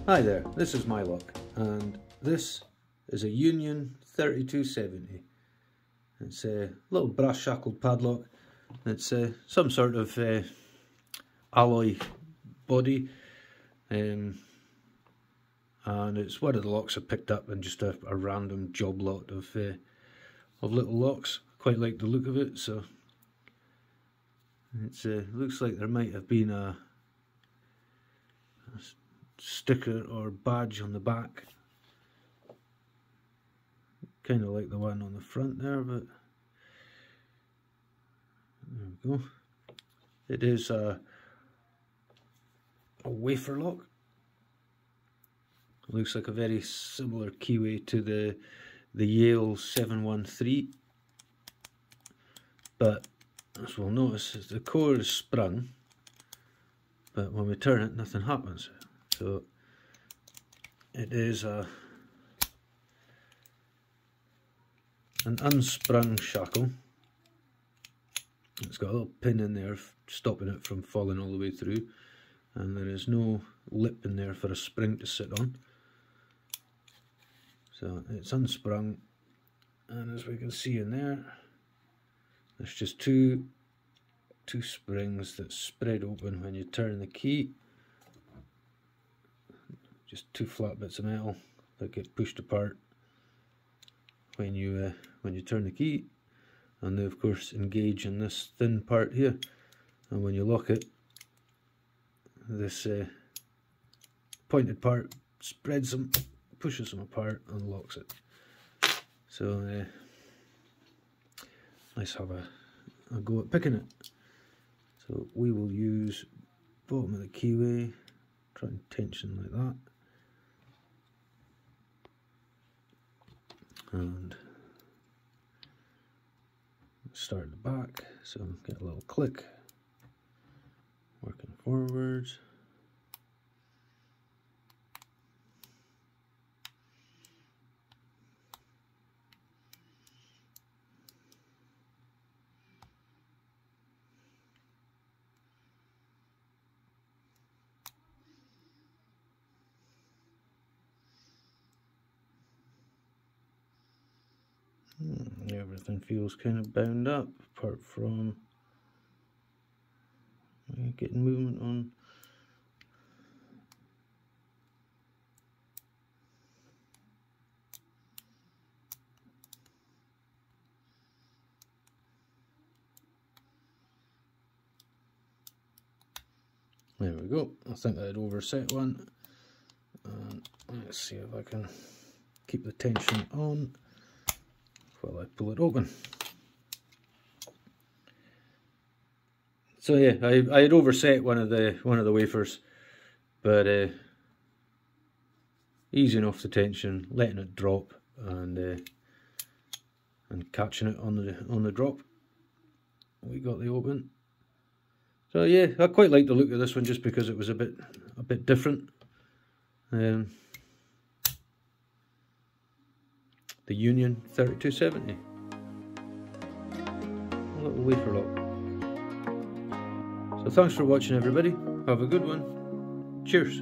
Hi there, this is my lock, and this is a Union 3270. It's a little brass shackled padlock. It's some sort of alloy body, and it's one of the locks I picked up in just a random job lot of little locks. Quite like the look of it, so it looks like there might have been a sticker or badge on the back, kind of like the one on the front there, but there we go. It is a wafer lock. It looks like a very similar keyway to the Yale 713, but as we'll notice, the core is sprung, but when we turn it, nothing happens. So it is an unsprung shackle. It's got a little pin in there stopping it from falling all the way through, and there is no lip in there for a spring to sit on. So it's unsprung, and as we can see in there, there's just two springs that spread open when you turn the key. Just two flat bits of metal that get pushed apart when you turn the key, and they of course engage in this thin part here, and when you lock it, this pointed part spreads them, pushes them apart, and locks it. So let's have a go at picking it. So we will use bottom of the keyway, try and tension like that. And start at the back, so get a little click, working forwards. Everything feels kind of bound up, apart from getting movement on. There we go. I think I'd overset one. And let's see if I can keep the tension on while I pull it open. So yeah, I had overset one of the wafers, but easing off the tension, letting it drop, and catching it on the drop. We got the open. So yeah, I quite like the look of this one just because it was a bit different. The Union 3270. A little wafer lock. So thanks for watching, everybody. Have a good one. Cheers.